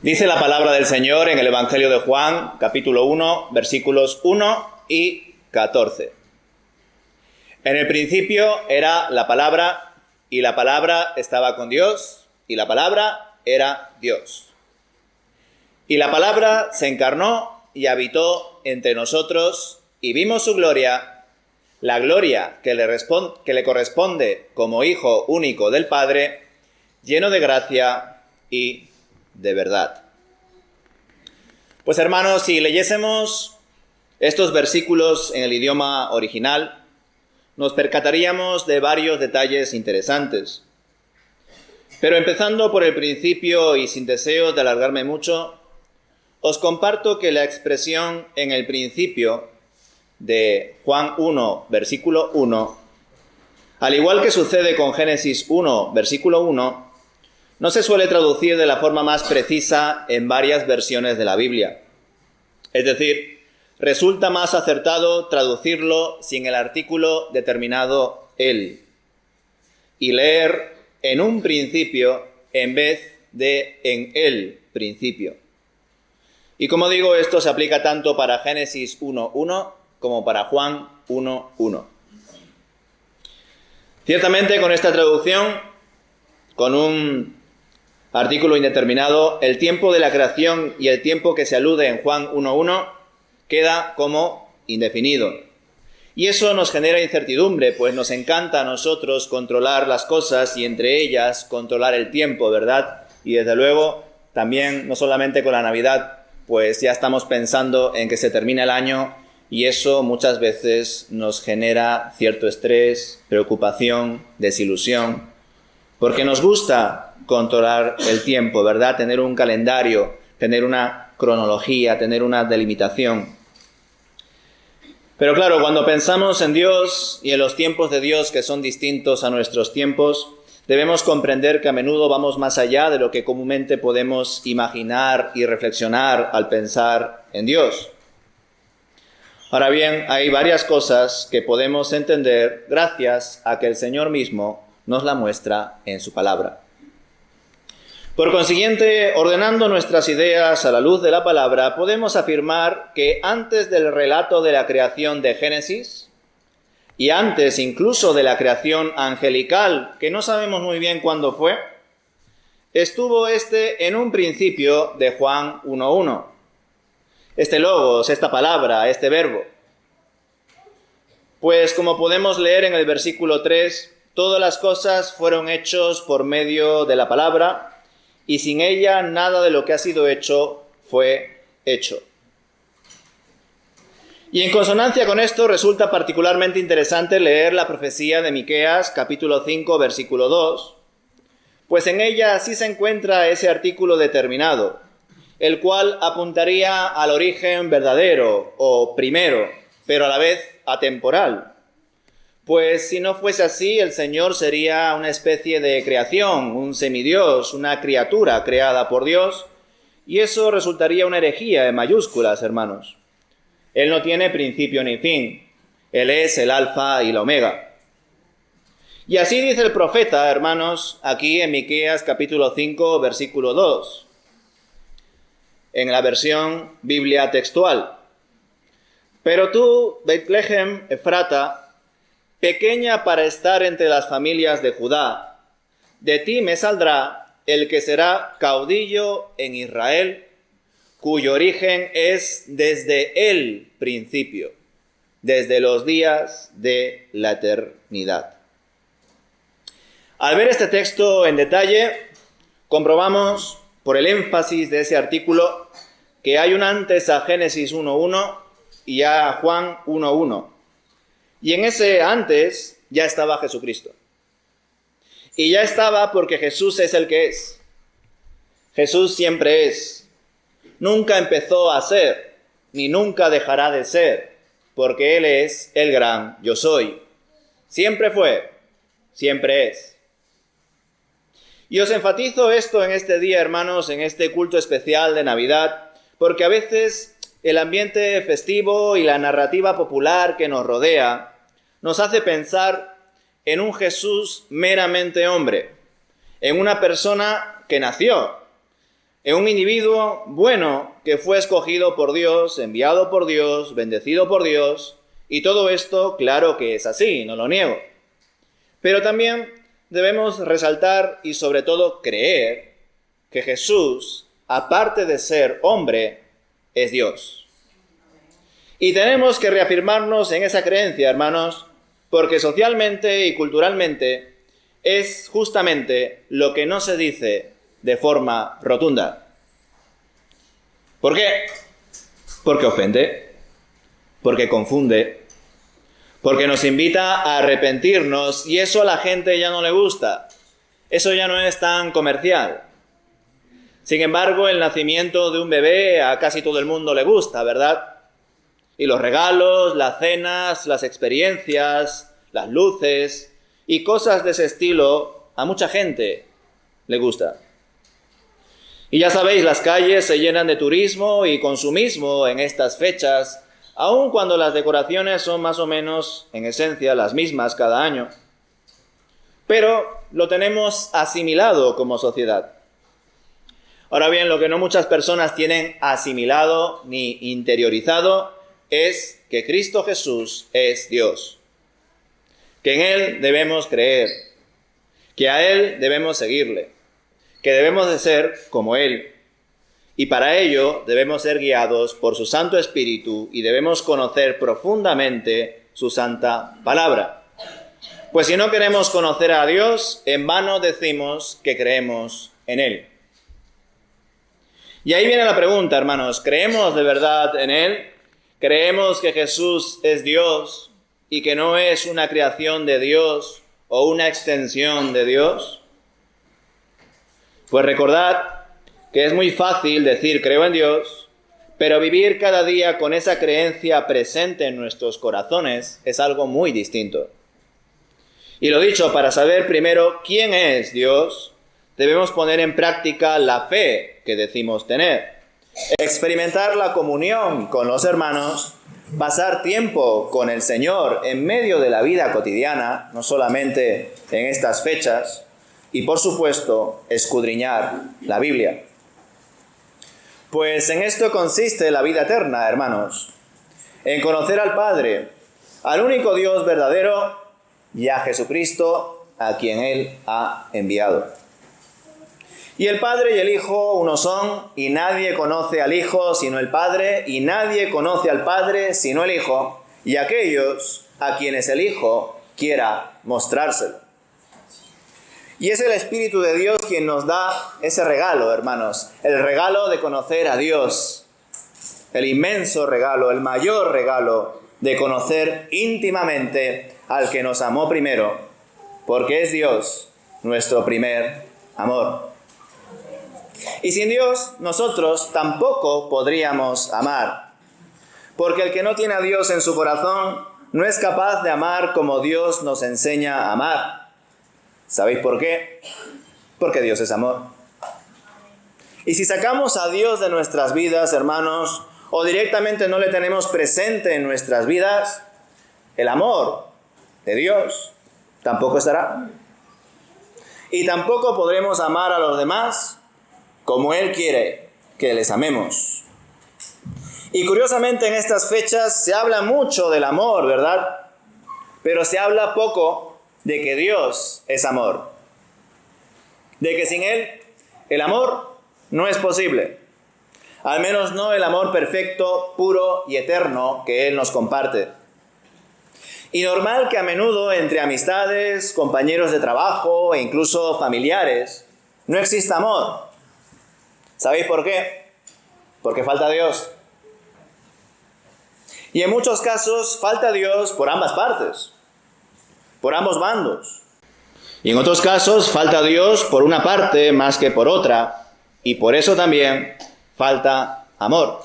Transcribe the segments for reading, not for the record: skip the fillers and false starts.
Dice la palabra del Señor en el Evangelio de Juan, capítulo 1, versículos 1 y 14. En el principio era la palabra, y la palabra estaba con Dios, y la palabra era Dios. Y la palabra se encarnó y habitó entre nosotros, y vimos su gloria, la gloria que le corresponde como Hijo único del Padre, lleno de gracia y de verdad. Pues hermanos, si leyésemos estos versículos en el idioma original, nos percataríamos de varios detalles interesantes. Pero empezando por el principio y sin deseos de alargarme mucho, os comparto que la expresión en el principio de Juan 1, versículo 1, al igual que sucede con Génesis 1, versículo 1, no se suele traducir de la forma más precisa en varias versiones de la Biblia. Es decir, resulta más acertado traducirlo sin el artículo determinado el y leer en un principio en vez de en el principio. Y como digo, esto se aplica tanto para Génesis 1.1 como para Juan 1.1. Ciertamente con esta traducción, con un artículo indeterminado, el tiempo de la creación y el tiempo que se alude en Juan 1.1 queda como indefinido. Y eso nos genera incertidumbre, pues nos encanta a nosotros controlar las cosas y entre ellas controlar el tiempo, ¿verdad? Y desde luego, también, no solamente con la Navidad, pues ya estamos pensando en que se termina el año y eso muchas veces nos genera cierto estrés, preocupación, desilusión, porque nos gusta controlar el tiempo, ¿verdad? Tener un calendario, tener una cronología, tener una delimitación. Pero claro, cuando pensamos en Dios y en los tiempos de Dios que son distintos a nuestros tiempos, debemos comprender que a menudo vamos más allá de lo que comúnmente podemos imaginar y reflexionar al pensar en Dios. Ahora bien, hay varias cosas que podemos entender gracias a que el Señor mismo nos la muestra en su palabra. Por consiguiente, ordenando nuestras ideas a la luz de la palabra, podemos afirmar que antes del relato de la creación de Génesis, y antes incluso de la creación angelical, que no sabemos muy bien cuándo fue, estuvo en un principio de Juan 1.1. Este logos, esta palabra, este verbo. Pues como podemos leer en el versículo 3, todas las cosas fueron hechas por medio de la palabra, y sin ella nada de lo que ha sido hecho fue hecho. Y en consonancia con esto resulta particularmente interesante leer la profecía de Miqueas, capítulo 5, versículo 2, pues en ella sí se encuentra ese artículo determinado, el cual apuntaría al origen verdadero o primero, pero a la vez atemporal. Pues si no fuese así, el Señor sería una especie de creación, un semidios, una criatura creada por Dios, y eso resultaría una herejía en mayúsculas, hermanos. Él no tiene principio ni fin. Él es el alfa y la omega. Y así dice el profeta, hermanos, aquí en Miqueas capítulo 5, versículo 2, en la versión Biblia textual. Pero tú, Betlehem Efrata, pequeña para estar entre las familias de Judá, de ti me saldrá el que será caudillo en Israel, cuyo origen es desde el principio, desde los días de la eternidad. Al ver este texto en detalle, comprobamos por el énfasis de ese artículo que hay un antes a Génesis 1.1 y a Juan 1.1. Y en ese antes ya estaba Jesucristo. Y ya estaba porque Jesús es el que es. Jesús siempre es. Nunca empezó a ser, ni nunca dejará de ser, porque Él es el gran yo soy. Siempre fue, siempre es. Y os enfatizo esto en este día, hermanos, en este culto especial de Navidad, porque a veces el ambiente festivo y la narrativa popular que nos rodea nos hace pensar en un Jesús meramente hombre, en una persona que nació, en un individuo bueno que fue escogido por Dios, enviado por Dios, bendecido por Dios, y todo esto claro que es así, no lo niego. Pero también debemos resaltar y sobre todo creer que Jesús, aparte de ser hombre, es Dios. Y tenemos que reafirmarnos en esa creencia, hermanos, porque socialmente y culturalmente es justamente lo que no se dice de forma rotunda. ¿Por qué? Porque ofende, porque confunde, porque nos invita a arrepentirnos y eso a la gente ya no le gusta. Eso ya no es tan comercial. Sin embargo, el nacimiento de un bebé a casi todo el mundo le gusta, ¿verdad? Y los regalos, las cenas, las experiencias, las luces y cosas de ese estilo a mucha gente le gusta. Y ya sabéis, las calles se llenan de turismo y consumismo en estas fechas, aun cuando las decoraciones son más o menos, en esencia, las mismas cada año. Pero lo tenemos asimilado como sociedad. Ahora bien, lo que no muchas personas tienen asimilado ni interiorizado es que Cristo Jesús es Dios, que en Él debemos creer, que a Él debemos seguirle, que debemos de ser como Él, y para ello debemos ser guiados por su Santo Espíritu y debemos conocer profundamente su santa palabra. Pues si no queremos conocer a Dios, en vano decimos que creemos en Él. Y ahí viene la pregunta, hermanos, ¿creemos de verdad en Él? ¿Creemos que Jesús es Dios y que no es una creación de Dios o una extensión de Dios? Pues recordad que es muy fácil decir creo en Dios, pero vivir cada día con esa creencia presente en nuestros corazones es algo muy distinto. Y lo dicho, para saber primero quién es Dios, debemos poner en práctica la fe que decimos tener, experimentar la comunión con los hermanos, pasar tiempo con el Señor en medio de la vida cotidiana, no solamente en estas fechas, y por supuesto, escudriñar la Biblia. Pues en esto consiste la vida eterna, hermanos, en conocer al Padre, al único Dios verdadero y a Jesucristo, a quien Él ha enviado. Y el Padre y el Hijo uno son, y nadie conoce al Hijo sino el Padre, y nadie conoce al Padre sino el Hijo, y aquellos a quienes el Hijo quiera mostrárselo. Y es el Espíritu de Dios quien nos da ese regalo, hermanos, el regalo de conocer a Dios, el inmenso regalo, el mayor regalo de conocer íntimamente al que nos amó primero, porque es Dios nuestro primer amor. Y sin Dios, nosotros tampoco podríamos amar, porque el que no tiene a Dios en su corazón no es capaz de amar como Dios nos enseña a amar. ¿Sabéis por qué? Porque Dios es amor. Y si sacamos a Dios de nuestras vidas, hermanos, o directamente no le tenemos presente en nuestras vidas, el amor de Dios tampoco estará. Y tampoco podremos amar a los demás como Él quiere que les amemos. Y curiosamente en estas fechas se habla mucho del amor, ¿verdad? Pero se habla poco de que Dios es amor. De que sin Él el amor no es posible. Al menos no el amor perfecto, puro y eterno que Él nos comparte. Y normal que a menudo entre amistades, compañeros de trabajo e incluso familiares no exista amor. ¿Sabéis por qué? Porque falta Dios. Y en muchos casos falta Dios por ambas partes, por ambos bandos. Y en otros casos falta Dios por una parte más que por otra, y por eso también falta amor.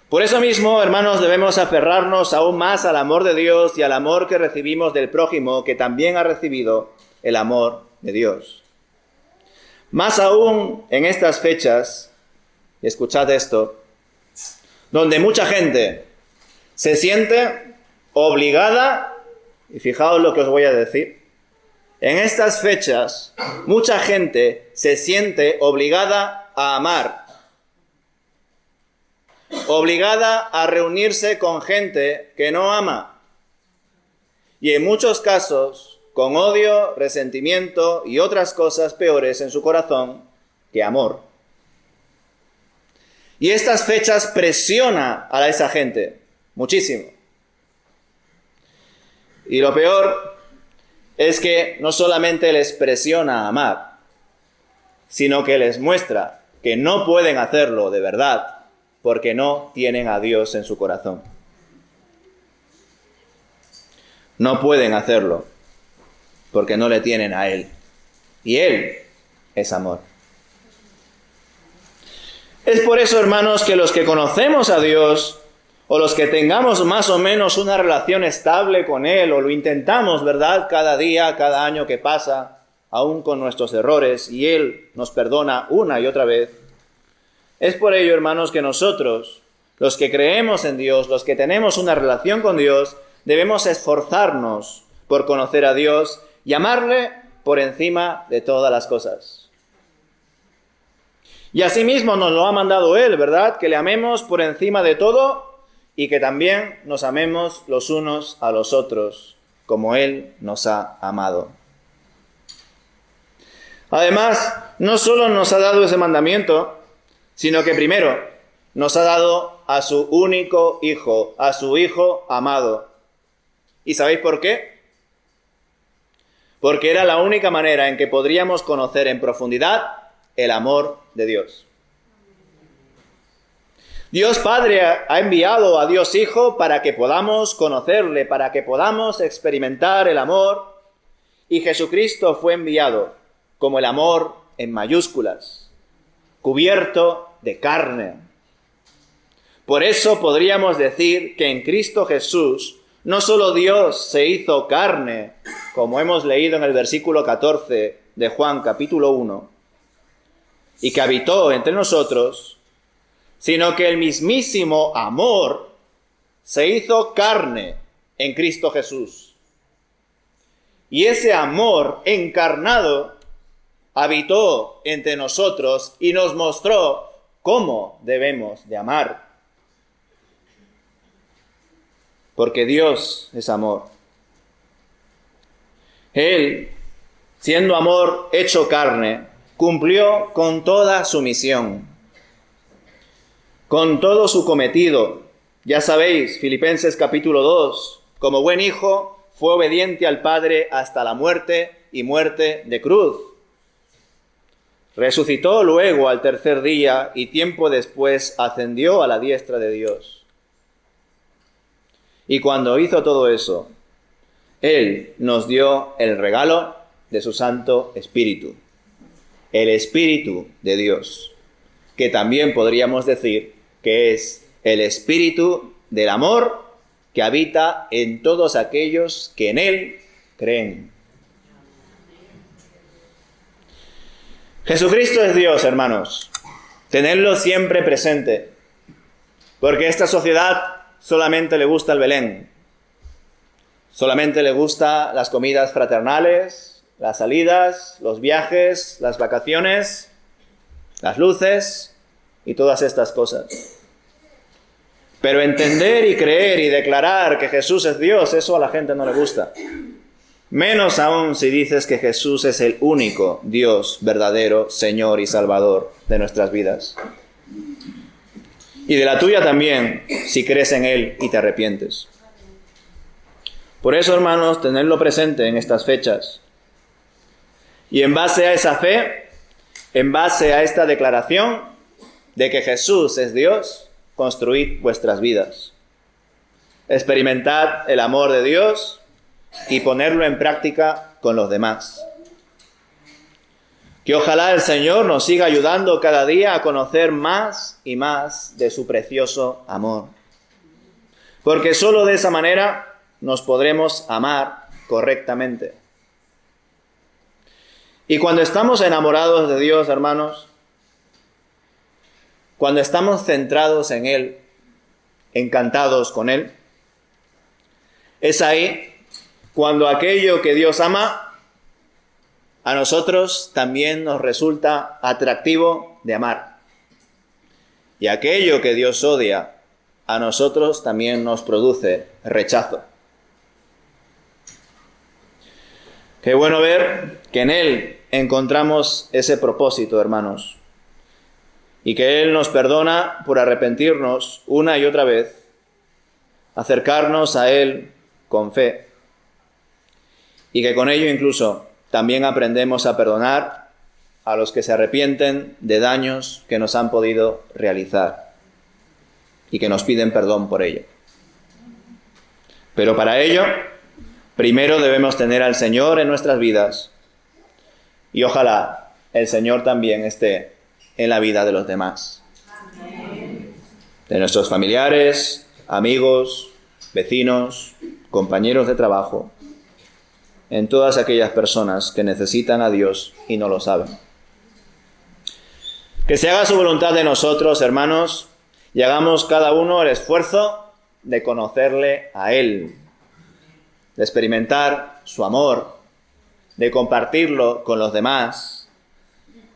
Por eso mismo, hermanos, debemos aferrarnos aún más al amor de Dios y al amor que recibimos del prójimo, que también ha recibido el amor de Dios. Más aún en estas fechas, y escuchad esto, donde mucha gente se siente obligada, y fijaos lo que os voy a decir, En estas fechas, mucha gente se siente obligada a amar, obligada a reunirse con gente que no ama, y en muchos casos con odio, resentimiento y otras cosas peores en su corazón que amor. Y estas fechas presiona a esa gente muchísimo. Y lo peor es que no solamente les presiona a amar, sino que les muestra que no pueden hacerlo de verdad porque no tienen a Dios en su corazón. No pueden hacerlo porque no le tienen a Él. Y Él es amor. Es por eso, hermanos, que los que conocemos a Dios, o los que tengamos más o menos una relación estable con Él, o lo intentamos, ¿verdad?, cada día, cada año que pasa, aún con nuestros errores, y Él nos perdona una y otra vez. Es por ello, hermanos, que nosotros, los que creemos en Dios, los que tenemos una relación con Dios, debemos esforzarnos por conocer a Dios y amarle por encima de todas las cosas. Y asimismo nos lo ha mandado Él, ¿verdad?, que le amemos por encima de todo y que también nos amemos los unos a los otros, como Él nos ha amado. Además, no solo nos ha dado ese mandamiento, sino que primero nos ha dado a su único Hijo, a su Hijo amado. ¿Y sabéis por qué? Porque era la única manera en que podríamos conocer en profundidad el amor de Dios. Dios Padre ha enviado a Dios Hijo para que podamos conocerle, para que podamos experimentar el amor, y Jesucristo fue enviado como el amor en mayúsculas, cubierto de carne. Por eso podríamos decir que en Cristo Jesús no solo Dios se hizo carne, como hemos leído en el versículo 14 de Juan capítulo 1, y que habitó entre nosotros, sino que el mismísimo amor se hizo carne en Cristo Jesús. Y ese amor encarnado habitó entre nosotros y nos mostró cómo debemos de amar. Porque Dios es amor. Él, siendo amor hecho carne, cumplió con toda su misión, con todo su cometido. Ya sabéis, Filipenses capítulo 2, como buen hijo, fue obediente al Padre hasta la muerte y muerte de cruz. Resucitó luego al tercer día y tiempo después ascendió a la diestra de Dios. Y cuando hizo todo eso, Él nos dio el regalo de su Santo Espíritu. El Espíritu de Dios, que también podríamos decir que es el Espíritu del amor que habita en todos aquellos que en Él creen. Jesucristo es Dios, hermanos. Tenedlo siempre presente, porque a esta sociedad solamente le gusta el Belén, solamente le gustan las comidas fraternales, las salidas, los viajes, las vacaciones, las luces y todas estas cosas. Pero entender y creer y declarar que Jesús es Dios, eso a la gente no le gusta. Menos aún si dices que Jesús es el único Dios verdadero, Señor y Salvador de nuestras vidas. Y de la tuya también, si crees en Él y te arrepientes. Por eso, hermanos, tenedlo presente en estas fechas. Y en base a esa fe, en base a esta declaración de que Jesús es Dios, construid vuestras vidas. Experimentad el amor de Dios y ponerlo en práctica con los demás. Que ojalá el Señor nos siga ayudando cada día a conocer más y más de su precioso amor. Porque solo de esa manera nos podremos amar correctamente. Y cuando estamos enamorados de Dios, hermanos, cuando estamos centrados en Él, encantados con Él, es ahí cuando aquello que Dios ama a nosotros también nos resulta atractivo de amar. Y aquello que Dios odia, a nosotros también nos produce rechazo. Qué bueno ver que en Él encontramos ese propósito, hermanos, y que Él nos perdona por arrepentirnos una y otra vez, acercarnos a Él con fe, y que con ello incluso también aprendemos a perdonar a los que se arrepienten de daños que nos han podido realizar y que nos piden perdón por ello. Pero para ello, primero debemos tener al Señor en nuestras vidas y ojalá el Señor también esté en la vida de los demás. Amén. De nuestros familiares, amigos, vecinos, compañeros de trabajo, en todas aquellas personas que necesitan a Dios y no lo saben. Que se haga su voluntad de nosotros, hermanos, y hagamos cada uno el esfuerzo de conocerle a Él, de experimentar su amor, de compartirlo con los demás,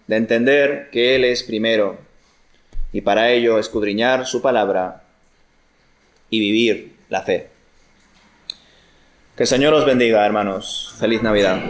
de entender que Él es primero, y para ello escudriñar su palabra y vivir la fe. Que el Señor os bendiga, hermanos. Feliz Navidad.